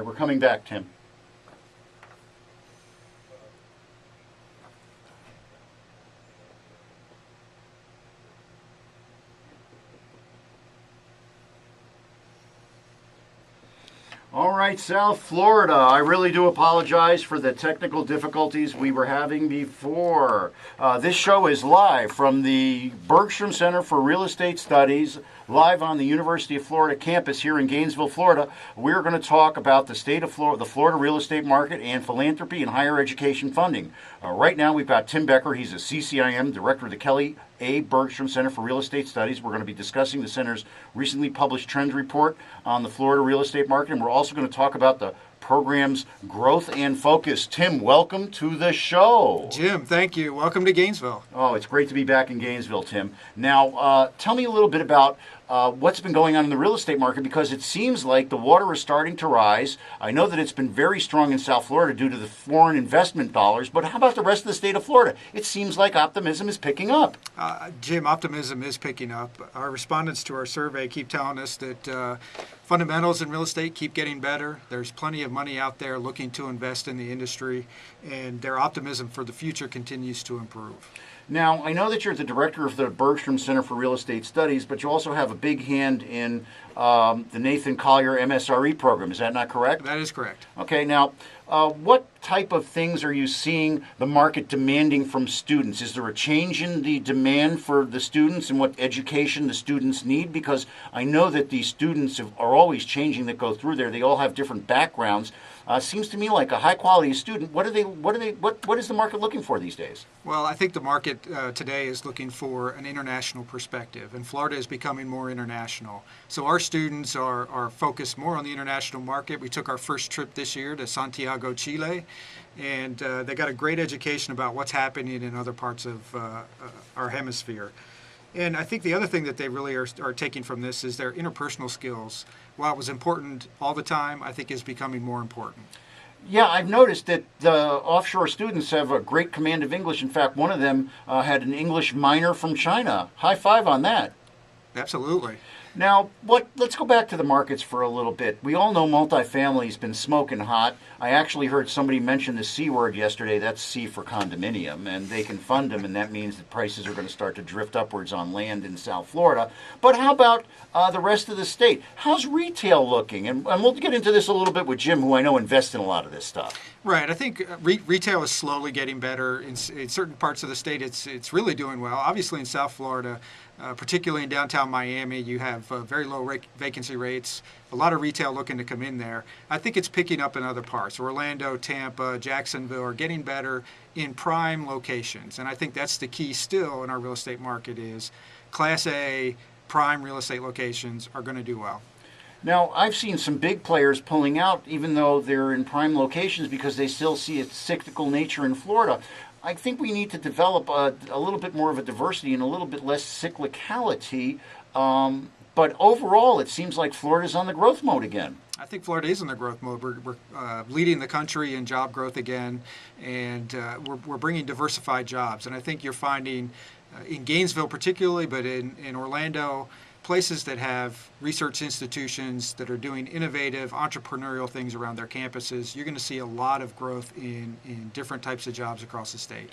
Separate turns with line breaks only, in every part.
right, we're coming back, Tim. All right, South Florida. I really do apologize for the technical difficulties we were having before. This show is live from the Bergstrom Center for Real Estate Studies, live on the University of Florida campus here in Gainesville, Florida. We're going to talk about the state of Florida, the Florida real estate market, and philanthropy and higher education funding. Right now, we've got Tim Becker. He's a CCIM, director of the Kelly A. Bergstrom Center for Real Estate Studies. We're going to be discussing the center's recently published trends report on the Florida real estate market, and we're also going to talk about the program's growth and focus. Tim, welcome to the show.
Jim, thank you. Welcome to Gainesville.
Oh, it's great to be back in Gainesville, Tim. Now, tell me a little bit about what's been going on in the real estate market, because it seems like the water is starting to rise. I know that it's been very strong in South Florida due to the foreign investment dollars, but how about the rest of the state of Florida? It seems like optimism is picking up.
Jim, optimism is picking up. Our respondents to our survey keep telling us that fundamentals in real estate keep getting better. There's plenty of money out there looking to invest in the industry, and their optimism for the future continues to improve.
Now, I know that you're the director of the Bergstrom Center for Real Estate Studies, but you also have a big hand in the Nathan Collier MSRE program. Is that not correct?
That is correct.
Okay, now, what type of things are you seeing the market demanding from students? Is there a change in the demand for the students and what education the students need? Because I know that these students are always changing that go through there. They all have different backgrounds. Seems to me like a high quality student. What is the market looking for these days?
Well, I think the market today is looking for an international perspective, and Florida is becoming more international. So our students are focused more on the international market. We took our first trip this year to Santiago, Chile, and they got a great education about what's happening in other parts of our hemisphere. And I think the other thing that they really are taking from this is their interpersonal skills. While it was important all the time, I think is becoming more important.
Yeah, I've noticed that the offshore students have a great command of English. In fact, one of them had an English minor from China. High five on that.
Absolutely.
Now, let's go back to the markets for a little bit. We all know multifamily's been smoking hot. I actually heard somebody mention the C word yesterday. That's C for condominium, and they can fund them, and that means that prices are going to start to drift upwards on land in South Florida. But how about the rest of the state? How's retail looking? And we'll get into this a little bit with Jim, who I know invests in a lot of this stuff.
Right. I think retail is slowly getting better. In certain parts of the state, it's really doing well. Obviously, in South Florida, particularly in downtown Miami, you have very low vacancy rates, a lot of retail looking to come in there. I think it's picking up in other parts. Orlando, Tampa, Jacksonville are getting better in prime locations. And I think that's the key still in our real estate market is Class A prime real estate locations are going to do well.
Now, I've seen some big players pulling out, even though they're in prime locations, because they still see its cyclical nature in Florida. I think we need to develop a little bit more of a diversity and a little bit less cyclicality. But overall, it seems like Florida's on the growth mode again.
I think Florida is in the growth mode. We're leading the country in job growth again, and we're bringing diversified jobs. And I think you're finding in Gainesville particularly, but in Orlando, places that have research institutions that are doing innovative entrepreneurial things around their campuses, you're going to see a lot of growth in different types of jobs across the state.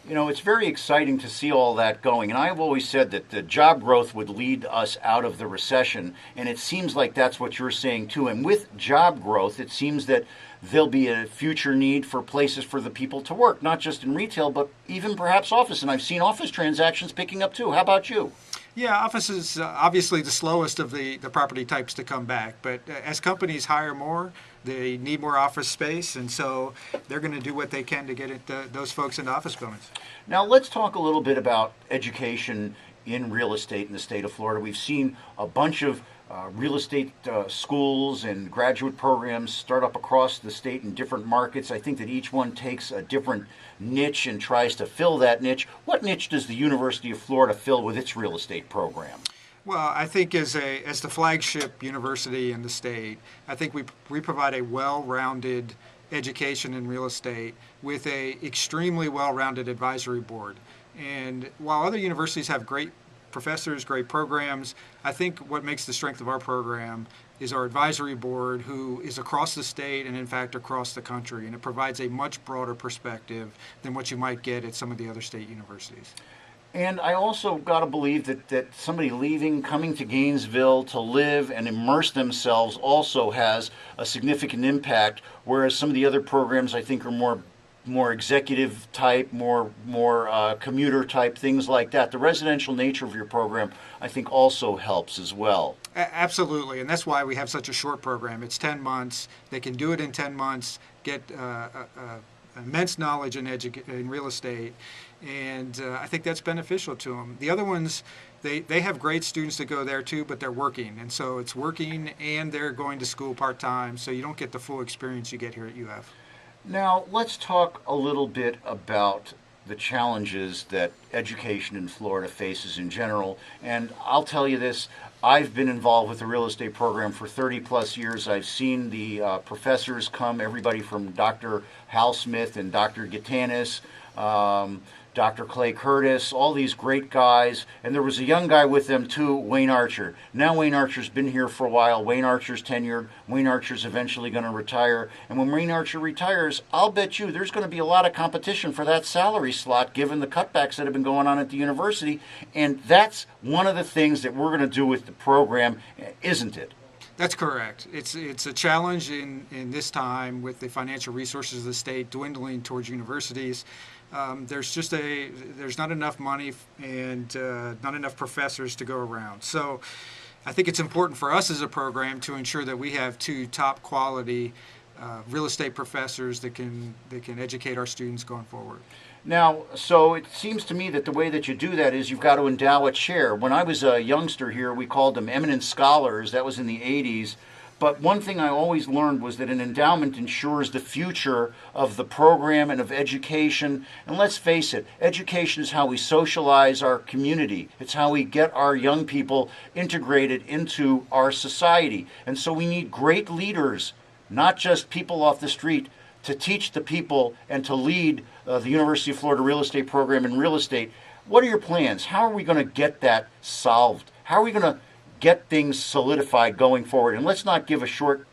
You know, it's very exciting to see all that going, and I've always said that the job growth would lead us out of the recession, and it seems like that's what you're saying too. And with job growth, it seems that there'll be a future need for places for the people to work, not just in retail, but even perhaps office. And I've seen office transactions picking up too. How about you?
Yeah, office is obviously the slowest of the property types to come back. But as companies hire more, they need more office space, and so they're going to do what they can to get those folks into office buildings.
Now, let's talk a little bit about education in real estate in the state of Florida. We've seen a bunch of real estate schools and graduate programs start up across the state in different markets. I think that each one takes a different niche and tries to fill that niche. What niche does the University of Florida fill with its real estate program?
Well, I think as the flagship university in the state, I think we provide a well-rounded education in real estate with a extremely well-rounded advisory board. And while other universities have great professors, great programs, I think what makes the strength of our program is our advisory board, who is across the state and, in fact, across the country. And it provides a much broader perspective than what you might get at some of the other state universities.
And I also got to believe that somebody leaving, coming to Gainesville to live and immerse themselves also has a significant impact, whereas some of the other programs I think are more executive type, more commuter type, things like that. The residential nature of your program, I think, also helps as well.
Absolutely, and that's why we have such a short program. It's 10 months. They can do it in 10 months, get immense knowledge in real estate, and I think that's beneficial to them. The other ones, they have great students that go there too, but they're working, and so it's working and they're going to school part-time, so you don't get the full experience you get here at UF.
Now, let's talk a little bit about the challenges that education in Florida faces in general. And I'll tell you this, I've been involved with the real estate program for 30 plus years. I've seen the professors come, everybody from Dr. Hal Smith and Dr. Gitanis, Dr. Clay Curtis, all these great guys. And there was a young guy with them too, Wayne Archer. Now Wayne Archer's been here for a while. Wayne Archer's tenured. Wayne Archer's eventually going to retire. And when Wayne Archer retires, I'll bet you there's going to be a lot of competition for that salary slot given the cutbacks that have been going on at the university. And that's one of the things that we're going to do with the program, isn't it?
That's correct. It's a challenge in this time with the financial resources of the state dwindling towards universities. There's not enough money and not enough professors to go around. So I think it's important for us as a program to ensure that we have two top quality real estate professors that can educate our students going forward.
Now, so it seems to me that the way that you do that is you've got to endow a chair. When I was a youngster here, we called them eminent scholars. That was in the 80s. But one thing I always learned was that an endowment ensures the future of the program and of education. And let's face it, education is how we socialize our community. It's how we get our young people integrated into our society. And so we need great leaders, not just people off the street, to teach the people and to lead the University of Florida real estate program in real estate. What are your plans? How are we going to get that solved? How are we going to get things solidified going forward? And let's not give a short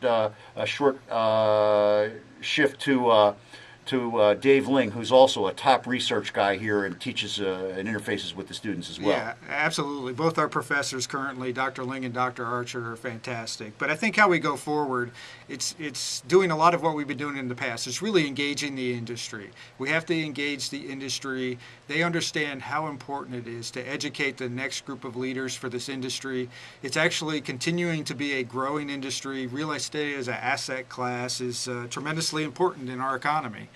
shift to Dave Ling, who's also a top research guy here and teaches and interfaces with the students as well.
Yeah, absolutely. Both our professors currently, Dr. Ling and Dr. Archer, are fantastic. But I think how we go forward, it's doing a lot of what we've been doing in the past. It's really engaging the industry. We have to engage the industry. They understand how important it is to educate the next group of leaders for this industry. It's actually continuing to be a growing industry. Real estate as an asset class is tremendously important in our economy.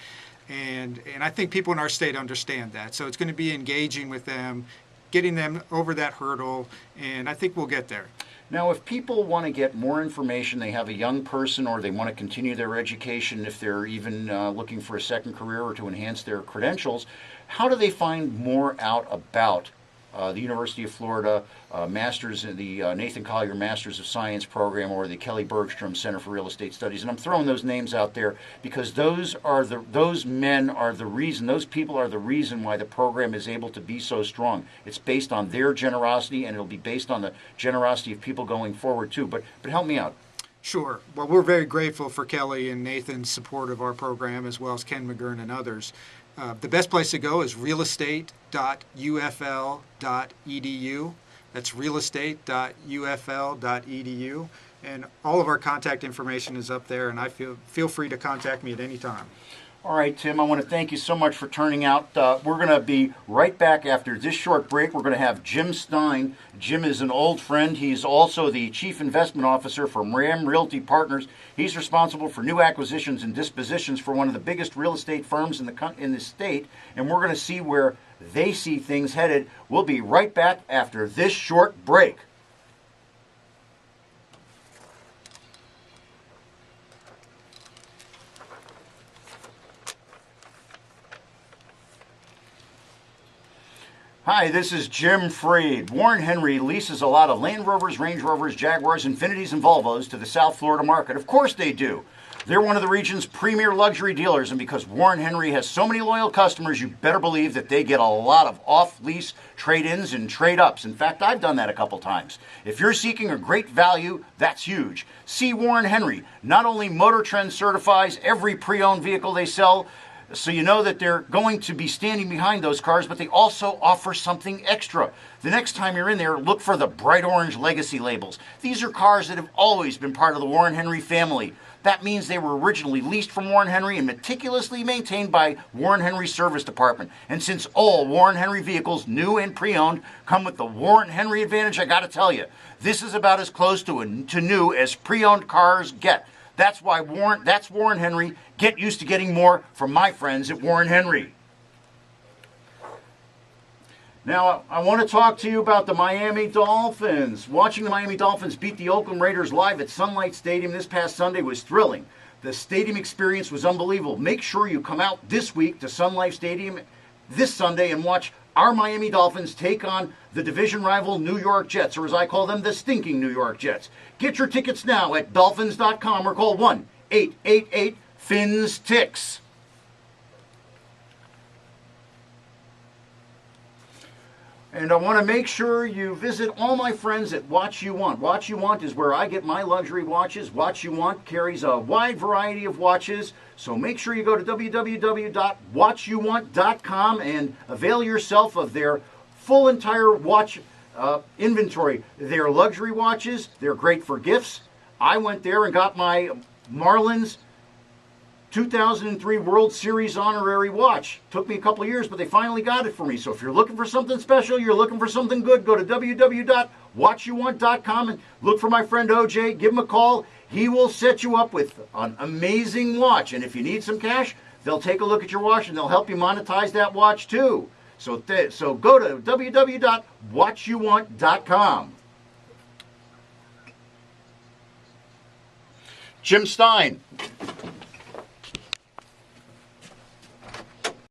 And I think people in our state understand that. So it's going to be engaging with them, getting them over that hurdle, and I think we'll get there.
Now, if people want to get more information, they have a young person or they want to continue their education, if they're even looking for a second career or to enhance their credentials, how do they find more out about the University of Florida Masters in the Nathan Collier Masters of Science program or the Kelly Bergstrom Center for Real Estate Studies? And I'm throwing those names out there because those men are the reason, those people are the reason why the program is able to be so strong. It's based on their generosity, and it'll be based on the generosity of people going forward too. But help me out.
Sure. Well, we're very grateful for Kelly and Nathan's support of our program, as well as Ken McGurn and others. The best place to go is realestate.ufl.edu. That's realestate.ufl.edu. And all of our contact information is up there, and feel free to contact me at any time.
All right, Tim, I want to thank you so much for turning out. We're going to be right back after this short break. We're going to have Jim Stein. Jim is an old friend. He's also the Chief Investment Officer for Ram Realty Partners. He's responsible for new acquisitions and dispositions for one of the biggest real estate firms in the state, and we're going to see where they see things headed. We'll be right back after this short break. Hi, this is Jim Freed. Warren Henry leases a lot of Land Rovers, Range Rovers, Jaguars, Infinities, and Volvos to the South Florida market. Of course they do. They're one of the region's premier luxury dealers, and because Warren Henry has so many loyal customers, you better believe that they get a lot of off-lease trade-ins and trade-ups. In fact, I've done that a couple times. If you're seeking a great value, that's huge. See Warren Henry. Not only Motor Trend certifies every pre-owned vehicle they sell, so you know that they're going to be standing behind those cars, but they also offer something extra. The next time you're in there, look for the bright orange legacy labels. These are cars that have always been part of the Warren Henry family. That means they were originally leased from Warren Henry and meticulously maintained by Warren Henry Service Department. And since all Warren Henry vehicles, new and pre-owned, come with the Warren Henry Advantage, I gotta tell you, this is about as close to new as pre-owned cars get. That's Warren Henry. Get used to getting more from my friends at Warren Henry. Now, I want to talk to you about the Miami Dolphins. Watching the Miami Dolphins beat the Oakland Raiders live at Sun Life Stadium this past Sunday was thrilling. The stadium experience was unbelievable. Make sure you come out this week to Sun Life Stadium this Sunday and watch our Miami Dolphins take on the division rival New York Jets, or as I call them, the stinking New York Jets. Get your tickets now at dolphins.com or call 1-888-FINS-TICKS. And I want to make sure you visit all my friends at Watch You Want. Watch You Want is where I get my luxury watches. Watch You Want carries a wide variety of watches. So make sure you go to www.watchyouwant.com and avail yourself of their full entire watch inventory. They're luxury watches. They're great for gifts. I went there and got my Marlins 2003 World Series honorary watch. Took me a couple of years, but they finally got it for me. So if you're looking for something special, you're looking for something good, go to www.watchyouwant.com and look for my friend OJ. Give him a call. He will set you up with an amazing watch. And if you need some cash, they'll take a look at your watch and they'll help you monetize that watch too. So go to www.watchyouwant.com. Jim Stein,